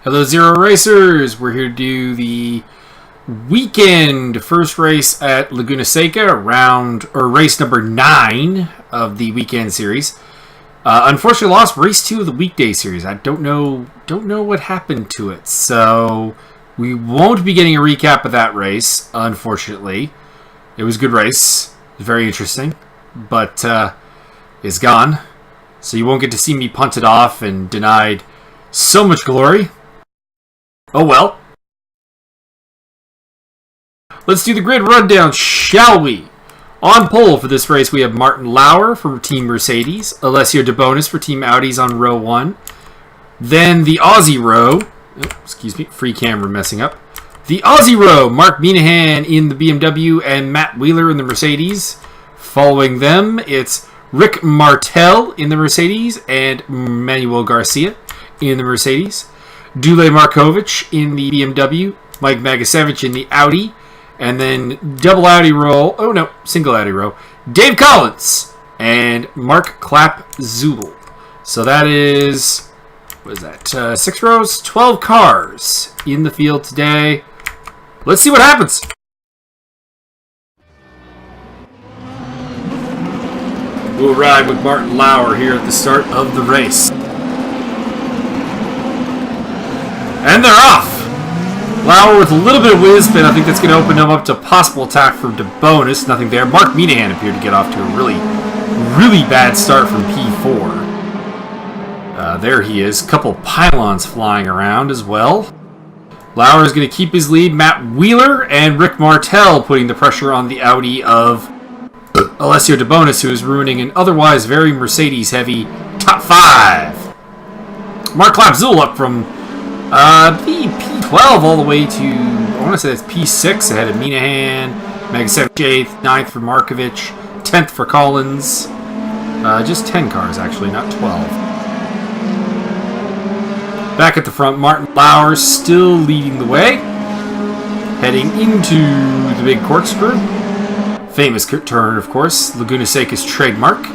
Hello, Zero Racers! We're here to do the weekend first race at Laguna Seca, race number 9 of the weekend series. Unfortunately, lost race 2 of the weekday series. I don't know what happened to it, so we won't be getting a recap of that race. Unfortunately, it was a good race, it was very interesting, but it's gone. So you won't get to see me punted off and denied so much glory. Oh well. Let's do the grid rundown, shall we? On pole for this race, we have Martin Lauer for Team Mercedes, Alessio De Bonis for Team Audis on row 1. Then the Aussie row, excuse me, free camera messing up. The Aussie row, Mark Minahan in the BMW and Matt Wheeler in the Mercedes. Following them, it's Rick Martel in the Mercedes and Manuel Garcia in the Mercedes. Dule Markovic in the BMW, Mike Magasevich in the Audi, and then double Audi row, single Audi row, Dave Collins and Mark Clapp-Zuhl. So that is, 6 rows? 12 cars in the field today. Let's see what happens. We'll ride with Martin Lauer here at the start of the race. And they're off! Lauer with a little bit of whiz spin. I think that's going to open him up to possible attack from De Bonis. Nothing there. Mark Minahan appeared to get off to a really bad start from P4. There he is. Couple pylons flying around as well. Lauer is going to keep his lead. Matt Wheeler and Rick Martel putting the pressure on the Audi of Alessio De Bonis, who is ruining an otherwise very Mercedes-heavy top 5. Mark Clapp-Zuhl up from P12 all the way to, I want to say that's P6 ahead of Minahan, Magasevich 8th, 9th for Markovic, 10th for Collins. Just 10 cars actually, not 12. Back at the front, Martin Lauer still leading the way, heading into the big corkscrew. Famous turn, of course, Laguna Seca's trademark.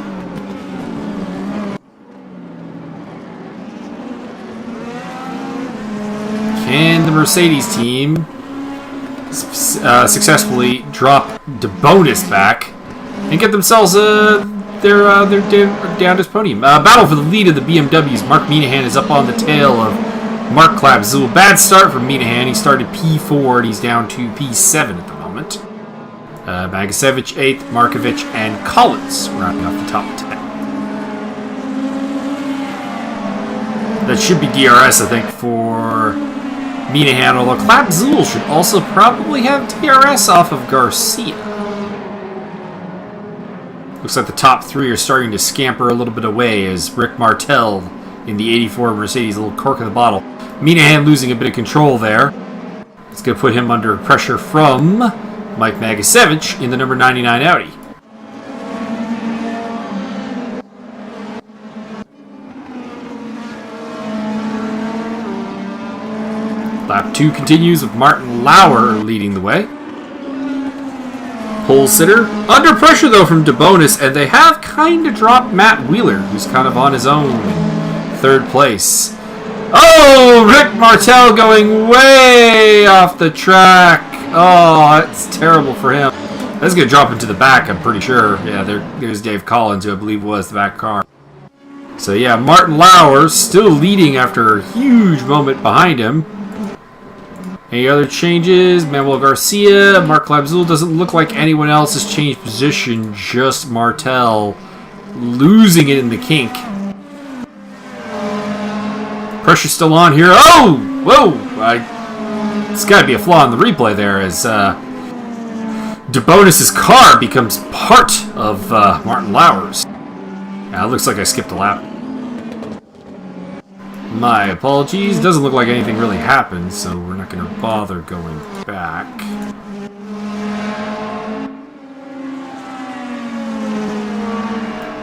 And the Mercedes team successfully drop De Bonis back and get themselves their down to podium. Battle for the lead of the BMWs. Mark Minahan is up on the tail of Mark Clapp-Zuhl. Bad start from Minahan. He started P4 and he's down to P7 at the moment. Magasevich 8th, Markovic and Collins rounding off the top 10. That should be DRS, I think, for Minahan, although Clapp-Zuhl should also probably have DRS off of Garcia. Looks like the top 3 are starting to scamper a little bit away as Rick Martel in the 84 Mercedes, a little cork in the bottle. Minahan losing a bit of control there. It's going to put him under pressure from Mike Magasevich in the number 99 Audi. Lap 2 continues with Martin Lauer leading the way. Pole sitter. Under pressure, though, from De Bonis, and they have kind of dropped Matt Wheeler, who's kind of on his own in 3rd place. Oh, Rick Martel going way off the track. Oh, that's terrible for him. That's going to drop into the back, I'm pretty sure. Yeah, there's Dave Collins, who I believe was the back car. So, yeah, Martin Lauer still leading after a huge moment behind him. Any other changes? Manuel Garcia, Mark Clapp-Zuhl. Doesn't look like anyone else has changed position. Just Martel losing it in the kink. Pressure still on here. Oh! Whoa! It's got to be a flaw in the replay there as De Bonis' car becomes part of Martin Lauer's. It looks like I skipped a lap. My apologies. Doesn't look like anything really happened, so we're not going to bother going back.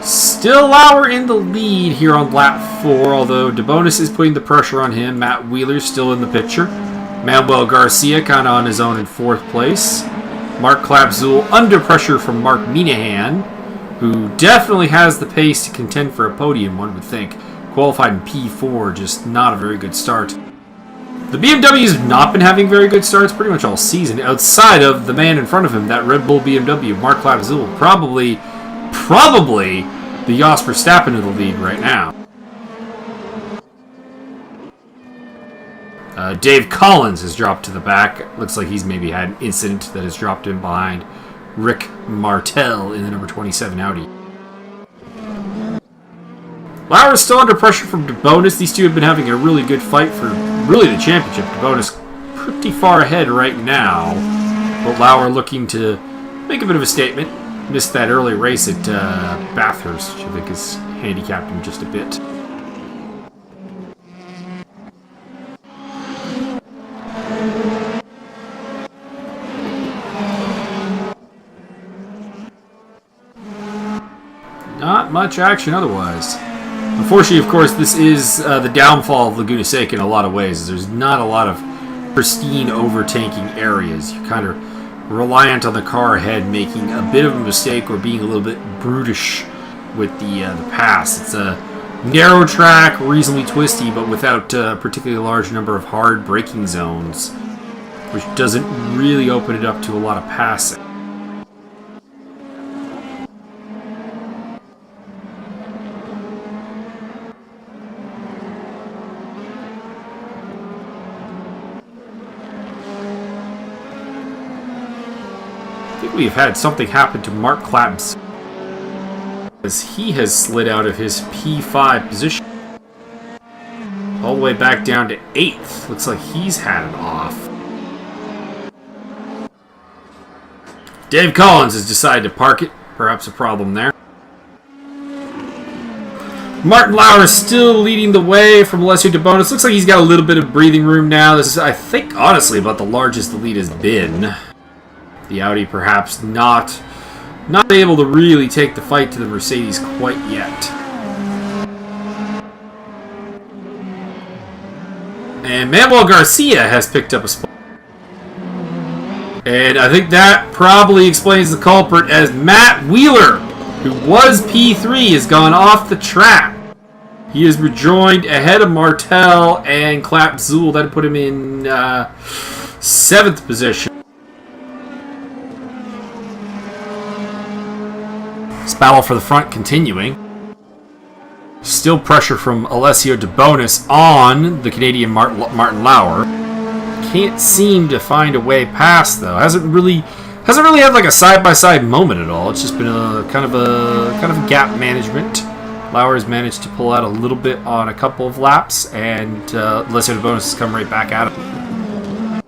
Still Lauer in the lead here on lap 4, although De Bonis is putting the pressure on him. Matt Wheeler's still in the picture. Manuel Garcia kind of on his own in 4th place. Mark Clapp-Zuhl under pressure from Mark Minahan, who definitely has the pace to contend for a podium, one would think. Qualified in P4, just not a very good start. The BMW's not been having very good starts pretty much all season, outside of the man in front of him, that Red Bull BMW, Mark Clapzul. Probably the Jos Verstappen in the lead right now. Dave Collins has dropped to the back. Looks like he's maybe had an incident that has dropped him behind Rick Martel in the number 27 Audi. Lauer's still under pressure from De Bonis. These two have been having a really good fight for really the championship. De Bonis pretty far ahead right now, but Lauer looking to make a bit of a statement. Missed that early race at Bathurst, which I think has handicapped him just a bit. Not much action otherwise. Unfortunately, of course, this is the downfall of Laguna Seca in a lot of ways. There's not a lot of pristine overtaking areas. You're kind of reliant on the car ahead making a bit of a mistake or being a little bit brutish with the pass. It's a narrow track, reasonably twisty, but without a particularly large number of hard braking zones, which doesn't really open it up to a lot of passing. I think we've had something happen to Mark Claps as he has slid out of his P5 position all the way back down to 8th. Looks like he's had it off. Dave Collins has decided to park it. Perhaps a problem there. Martin Lauer is still leading the way from Alessio De Bonis. Looks like he's got a little bit of breathing room now. This is, I think, honestly, about the largest the lead has been. The Audi perhaps not able to really take the fight to the Mercedes quite yet. And Manuel Garcia has picked up a spot. And I think that probably explains the culprit, as Matt Wheeler, who was P3, has gone off the track. He is rejoined ahead of Martel and Clapzul. That put him in 7th position. This battle for the front continuing. Still pressure from Alessio De Bonis on the Canadian Martin Lauer. Can't seem to find a way past, though. Hasn't really had like a side-by-side moment at all. It's just been a kind of a gap management. Lauer has managed to pull out a little bit on a couple of laps, and Alessio De Bonis has come right back at him.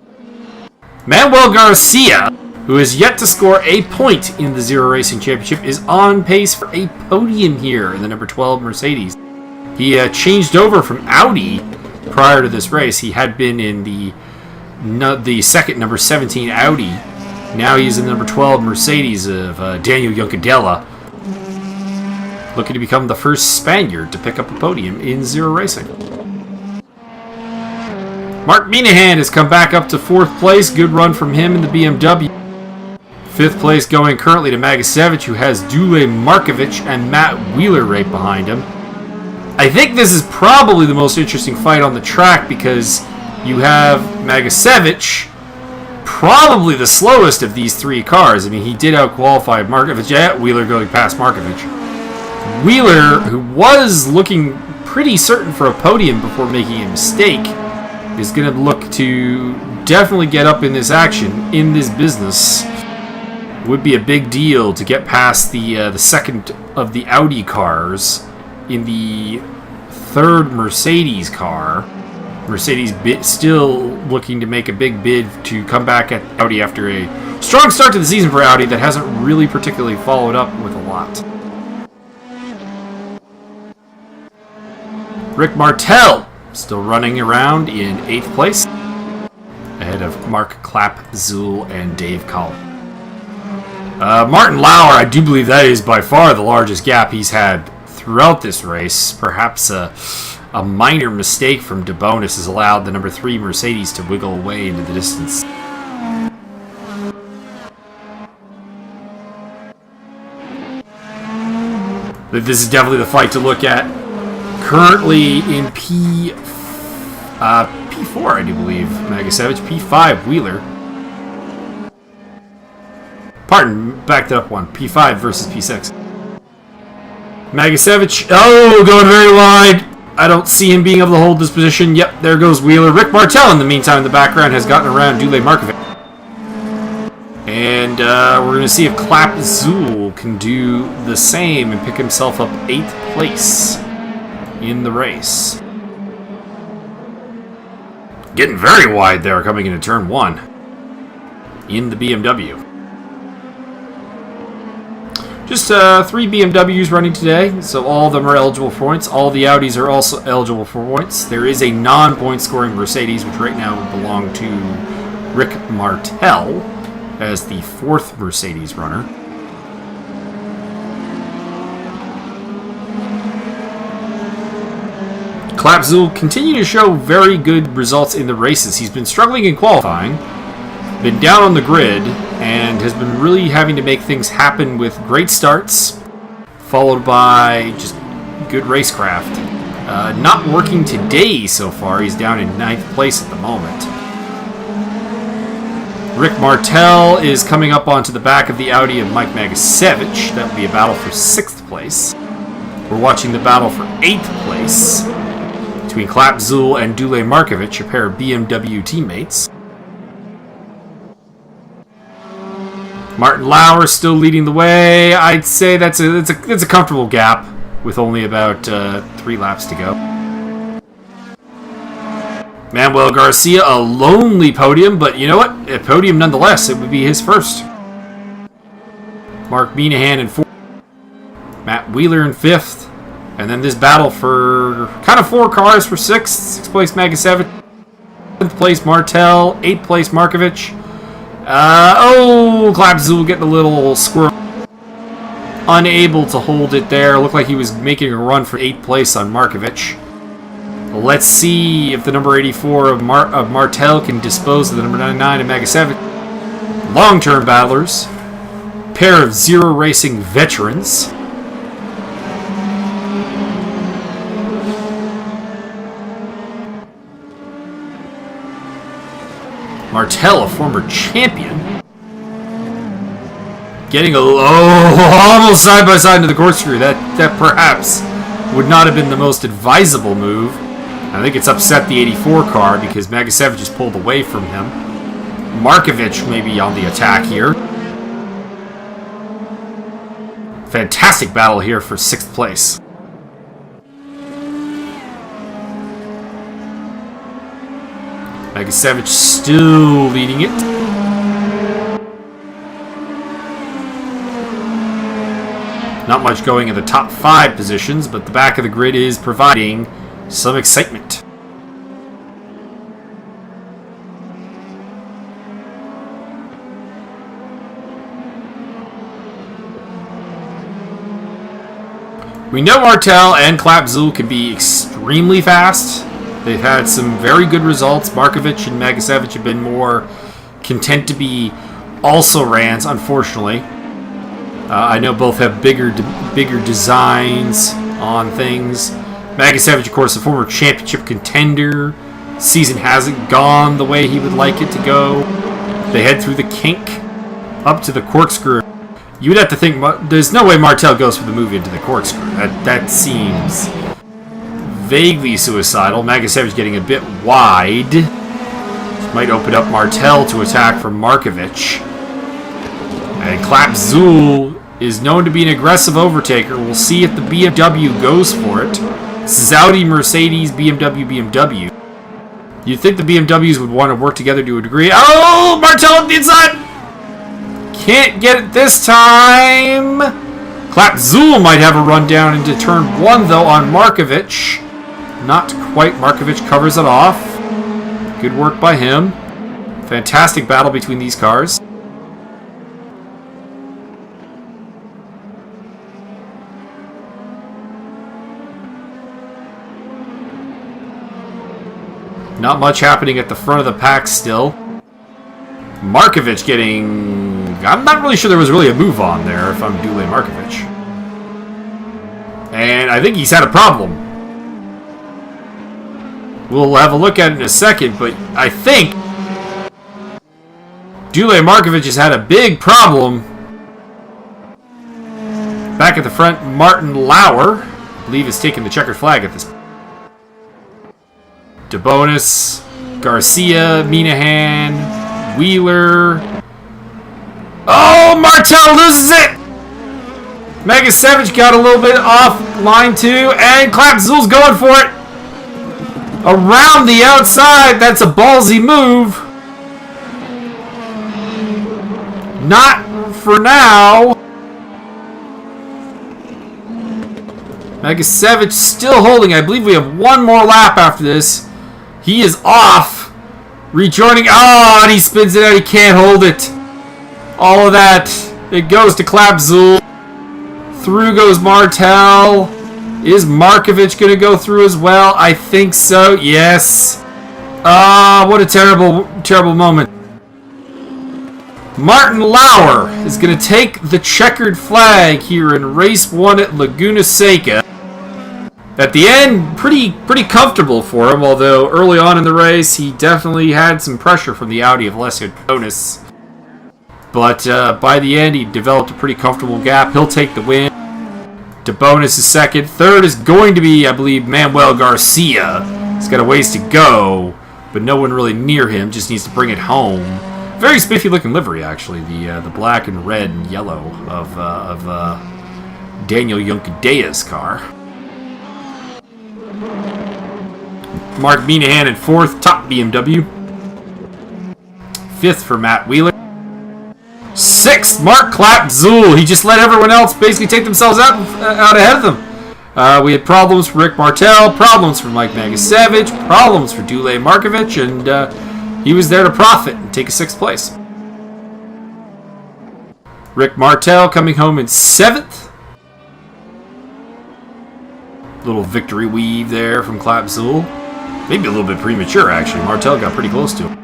Manuel Garcia, who has yet to score a point in the Zero Racing Championship, is on pace for a podium here in the number 12 Mercedes. He changed over from Audi prior to this race. He had been in the second number 17 Audi. Now he's in the number 12 Mercedes of Daniel Juncadella, looking to become the first Spaniard to pick up a podium in Zero Racing. Mark Minahan has come back up to 4th place. Good run from him in the BMW. 5th place going currently to Magasevich, who has Dule Markovic and Matt Wheeler right behind him. I think this is probably the most interesting fight on the track because you have Magasevich, probably the slowest of these three cars. I mean, he did out-qualify Markovic. Yeah, Wheeler going past Markovic. Wheeler, who was looking pretty certain for a podium before making a mistake, is going to look to definitely get up in this action, in this business. Would be a big deal to get past the second of the Audi cars in the 3rd Mercedes car. Mercedes still looking to make a big bid to come back at Audi after a strong start to the season for Audi that hasn't really particularly followed up with a lot. Rick Martel still running around in 8th place, ahead of Mark Clapzul and Dave Collins. Martin Lauer, I do believe that is by far the largest gap he's had throughout this race. Perhaps a minor mistake from De Bonis has allowed the number 3 Mercedes to wiggle away into the distance. This is definitely the fight to look at. Currently in P5, P4, I do believe, Magasevich. P5, Wheeler. Pardon, backed it up one. P5 versus P6. Magasevich, oh, going very wide. I don't see him being able to hold this position. Yep, there goes Wheeler. Rick Martel, in the meantime, in the background, has gotten around Dule Markovic. And we're going to see if Clap Zool can do the same and pick himself up 8th place in the race. Getting very wide there coming into turn 1 in the BMW. Just 3 BMWs running today, so all of them are eligible for points. All the Audis are also eligible for points. There is a non-point scoring Mercedes, which right now would belong to Rick Martel as the 4th Mercedes runner. Clapzool continued to show very good results in the races. He's been struggling in qualifying, been down on the grid, and has been really having to make things happen with great starts, followed by just good racecraft. Not working today so far. He's down in 9th place at the moment. Rick Martel is coming up onto the back of the Audi of Mike Magasevich. That will be a battle for 6th place. We're watching the battle for 8th place between Clapzool and Dule Markovic, a pair of BMW teammates. Martin Lauer still leading the way. I'd say that's a comfortable gap with only about 3 laps to go. Manuel Garcia, a lonely podium, but you know what? A podium nonetheless. It would be his first. Mark Minahan in 4th. Matt Wheeler in 5th. And then this battle for kind of 4 cars for 6th. 6th place Magasevich. 7th place Martel. 8th place Markovic. Clapzool getting a little squirrel. Unable to hold it there. Looked like he was making a run for 8th place on Markovic. Let's see if the number 84 of Martel can dispose of the number 99 of Magasevich. Long-term battlers. Pair of Zero Racing veterans. Martel, a former champion. Getting almost side by side into the corkscrew. That perhaps would not have been the most advisable move. I think it's upset the 84 car because Magasevich just pulled away from him. Markovic may be on the attack here. Fantastic battle here for 6th place. Magasevich still leading it. Not much going in the top 5 positions, but the back of the grid is providing some excitement. We know Martel and Clapzool can be extremely fast. They've had some very good results. Markovic and Magasevich have been more content to be also-rans, unfortunately. I know both have bigger designs on things. Magasevich, of course, a former championship contender. Season hasn't gone the way he would like it to go. They head through the kink up to the corkscrew. You would have to think there's no way Martel goes for the move into the corkscrew. That seems vaguely suicidal. Magasevich getting a bit wide. This might open up Martel to attack from Markovic. And Clapzool is known to be an aggressive overtaker. We'll see if the BMW goes for it. This is Audi, Mercedes, BMW. You'd think the BMWs would want to work together to a degree. Oh, Martel on the inside! Can't get it this time! Clapzool might have a run down into turn 1, though, on Markovic. Not quite. Markovic covers it off. Good work by him. Fantastic battle between these cars. Not much happening at the front of the pack still. Markovic getting... I'm not really sure there was really a move on there if I'm Dule Markovic. And I think he's had a problem We'll have a look at it in a second, but I think Dule Markovic has had a big problem. Back at the front, Martin Lauer, I believe, is taking the checkered flag at this point. De Bonis, Garcia, Minahan, Wheeler. Oh, Martel loses it! Megasevich got a little bit off line 2, and Klapzul's going for it. Around the outside, that's a ballsy move. Not for now. Megasevich still holding. I believe we have one more lap after this. He is off. Rejoining. Oh, and he spins it out. He can't hold it. All of that. It goes to Klapzul. Through goes Martel. Is Markovic going to go through as well? I think so. Yes. What a terrible, terrible moment. Martin Lauer is going to take the checkered flag here in race 1 at Laguna Seca. At the end, pretty comfortable for him, although early on in the race, he definitely had some pressure from the Audi of Alessio De Bonis. But by the end, he developed a pretty comfortable gap. He'll take the win. De Bonis is second. Third is going to be, I believe, Manuel Garcia. He's got a ways to go, but no one really near him. Just needs to bring it home. Very spiffy looking livery, actually. The black and red and yellow of Daniel Junkadea's car. Mark Minahan in 4th, top BMW. 5th for Matt Wheeler. 6th, Mark Klapzul. He just let everyone else basically take themselves out ahead of them. We had problems for Rick Martel, problems for Mike Megasevich, problems for Dule Markovic, and he was there to profit and take a 6th place. Rick Martel coming home in 7th. Little victory weave there from Klapzul. Maybe a little bit premature, actually. Martel got pretty close to him.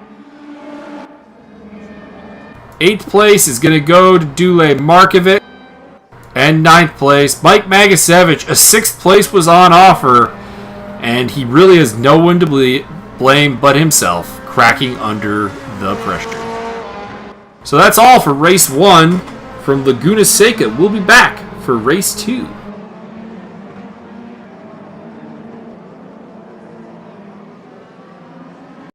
8th place is going to go to Dule Markovic. And 9th place, Mike Megasevich. A 6th place was on offer. And he really has no one to blame but himself, cracking under the pressure. So that's all for race 1 from Laguna Seca. We'll be back for race 2.